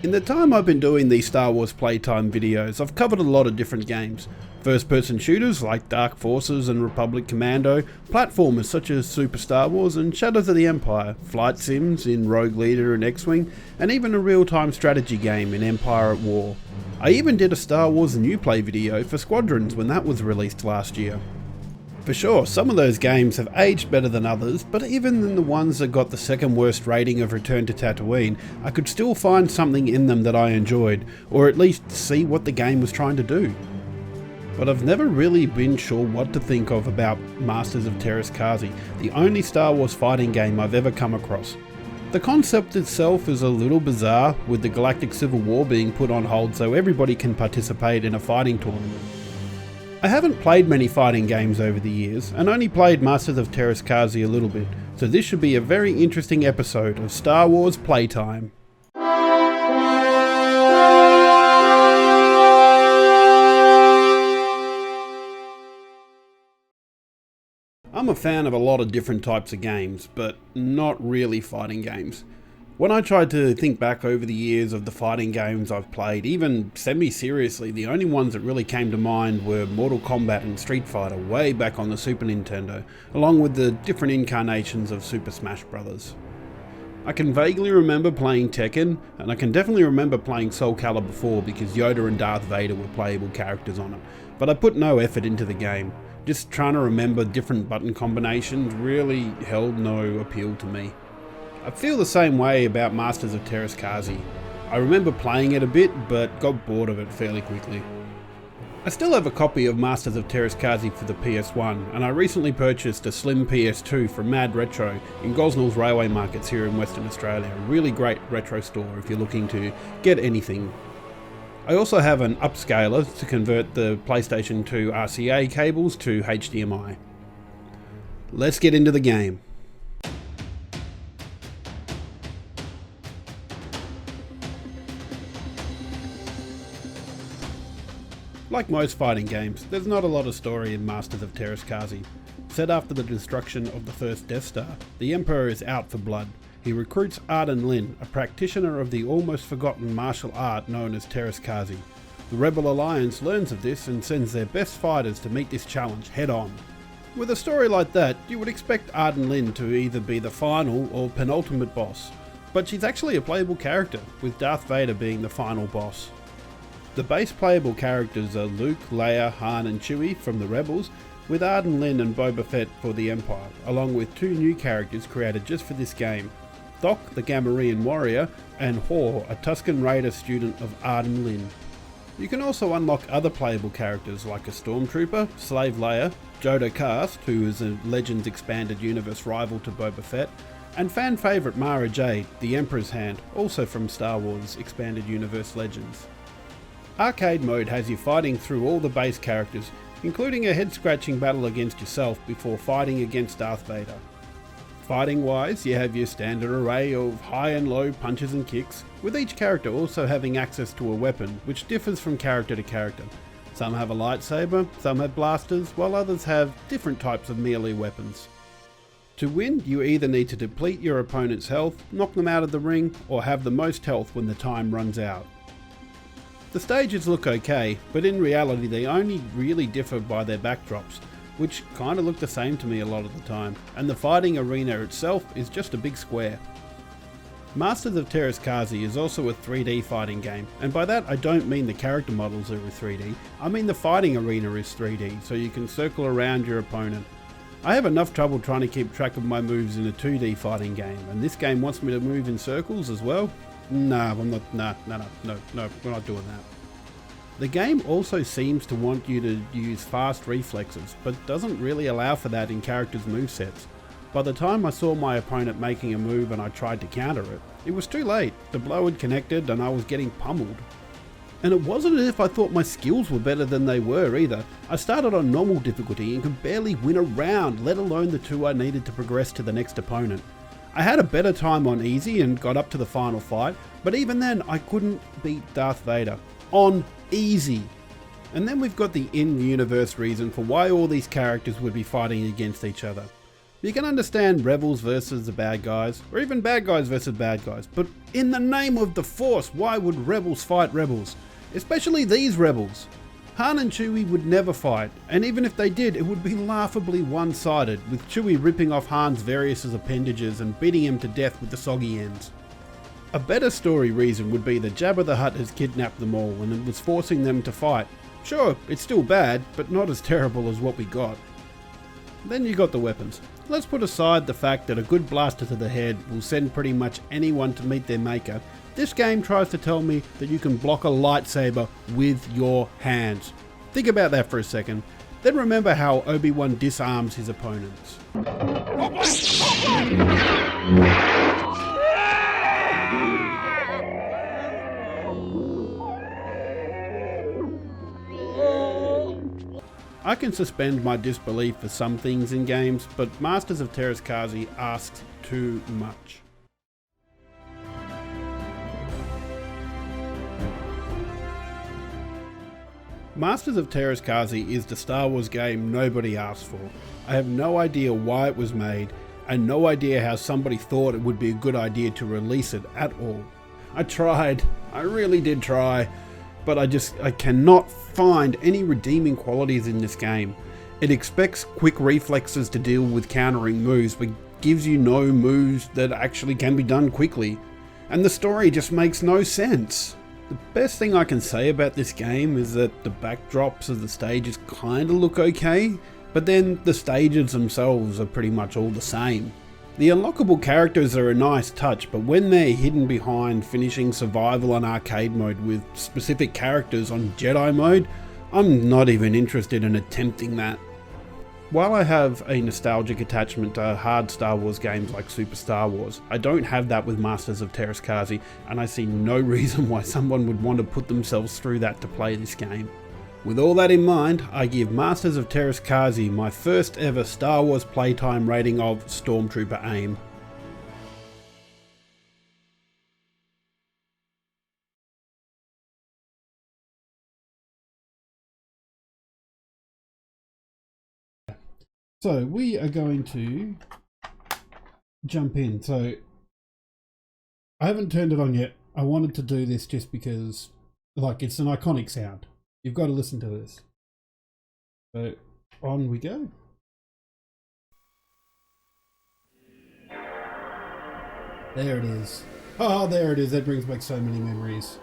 In the time I've been doing these Star Wars playtime videos, I've covered a lot of different games. First-person shooters like Dark Forces and Republic Commando, platformers such as Super Star Wars and Shadows of the Empire, flight sims in Rogue Leader and X-Wing, and even a real-time strategy game in Empire at War. I even did a Star Wars New Play video for Squadrons when that was released last year. For sure, some of those games have aged better than others, but even in the ones that got the second worst rating of Return to Tatooine, I could still find something in them that I enjoyed, or at least see what the game was trying to do. But I've never really been sure what to think of about Masters of Teras Kasi, the only Star Wars fighting game I've ever come across. The concept itself is a little bizarre, with the Galactic Civil War being put on hold so everybody can participate in a fighting tournament. I haven't played many fighting games over the years, and only played Masters of Teras Kasi a little bit, so this should be a very interesting episode of Star Wars Playtime. I'm a fan of a lot of different types of games, but not really fighting games. When I tried to think back over the years of the fighting games I've played, even semi-seriously, the only ones that really came to mind were Mortal Kombat and Street Fighter way back on the Super Nintendo, along with the different incarnations of Super Smash Bros. I can vaguely remember playing Tekken, and I can definitely remember playing Soul Calibur 4 because Yoda and Darth Vader were playable characters on it, but I put no effort into the game. Just trying to remember different button combinations really held no appeal to me. I feel the same way about Masters of Teras Kasi. I remember playing it a bit, but got bored of it fairly quickly. I still have a copy of Masters of Teras Kasi for the PS1, and I recently purchased a slim PS2 from Mad Retro in Gosnell's Railway Markets here in Western Australia. A really great retro store if you're looking to get anything. I also have an upscaler to convert the PlayStation 2 RCA cables to HDMI. Let's get into the game. Like most fighting games, there's not a lot of story in Masters of Teras Kasi. Set after the destruction of the first Death Star, the Emperor is out for blood. He recruits Arden Lin, a practitioner of the almost forgotten martial art known as Teras Kasi. The Rebel Alliance learns of this and sends their best fighters to meet this challenge head on. With a story like that, you would expect Arden Lin to either be the final or penultimate boss, but she's actually a playable character, with Darth Vader being the final boss. The base playable characters are Luke, Leia, Han and Chewie from the Rebels, with Arden Lin and Boba Fett for the Empire, along with two new characters created just for this game, Thok, the Gamorrean warrior, and Hor, a Tusken Raider student of Arden Lin. You can also unlock other playable characters like a Stormtrooper, Slave Leia, Jodo Kast, who is a Legends Expanded Universe rival to Boba Fett, and fan favourite Mara Jade, the Emperor's Hand, also from Star Wars Expanded Universe Legends. Arcade mode has you fighting through all the base characters, including a head-scratching battle against yourself before fighting against Darth Vader. Fighting wise, you have your standard array of high and low punches and kicks, with each character also having access to a weapon, which differs from character to character. Some have a lightsaber, some have blasters, while others have different types of melee weapons. To win, you either need to deplete your opponent's health, knock them out of the ring, or have the most health when the time runs out. The stages look okay, but in reality they only really differ by their backdrops, which kinda look the same to me a lot of the time, and the fighting arena itself is just a big square. Masters of Teras Kasi is also a 3D fighting game, and by that I don't mean the character models are 3D, I mean the fighting arena is 3D, so you can circle around your opponent. I have enough trouble trying to keep track of my moves in a 2D fighting game, and this game wants me to move in circles as well? No, we're not doing that. The game also seems to want you to use fast reflexes, but doesn't really allow for that in characters' movesets. By the time I saw my opponent making a move and I tried to counter it, it was too late. The blow had connected and I was getting pummeled. And it wasn't as if I thought my skills were better than they were either. I started on normal difficulty and could barely win a round, let alone the two I needed to progress to the next opponent. I had a better time on easy and got up to the final fight, but even then I couldn't beat Darth Vader. On easy. And then we've got the in-universe reason for why all these characters would be fighting against each other. You can understand rebels versus the bad guys, or even bad guys versus bad guys, but in the name of the Force, why would rebels fight rebels? Especially these rebels. Han and Chewie would never fight, and even if they did, it would be laughably one-sided, with Chewie ripping off Han's various appendages and beating him to death with the soggy ends. A better story reason would be that Jabba the Hutt has kidnapped them all and was forcing them to fight. Sure, it's still bad, but not as terrible as what we got. Then you got the weapons. Let's put aside the fact that a good blaster to the head will send pretty much anyone to meet their maker. This game tries to tell me that you can block a lightsaber with your hands. Think about that for a second. Then remember how Obi-Wan disarms his opponents. I can suspend my disbelief for some things in games, but Masters of Teras Kasi asks too much. Masters of Teras Kasi is the Star Wars game nobody asked for. I have no idea why it was made, and no idea how somebody thought it would be a good idea to release it at all. I tried, I really did try, but I cannot find any redeeming qualities in this game. It expects quick reflexes to deal with countering moves, but gives you no moves that actually can be done quickly. And the story just makes no sense. The best thing I can say about this game is that the backdrops of the stages kinda look okay, but then the stages themselves are pretty much all the same. The unlockable characters are a nice touch, but when they're hidden behind finishing survival on arcade mode with specific characters on Jedi mode, I'm not even interested in attempting that. While I have a nostalgic attachment to hard Star Wars games like Super Star Wars, I don't have that with Masters of Teras Kasi, and I see no reason why someone would want to put themselves through that to play this game. With all that in mind, I give Masters of Teras Kasi my first ever Star Wars playtime rating of Stormtrooper Aim. So we are going to jump in. So I haven't turned it on yet. I wanted to do this just because, like, it's an iconic sound. You've got to listen to this. So on we go. There it is. Oh, there it is. That brings back so many memories.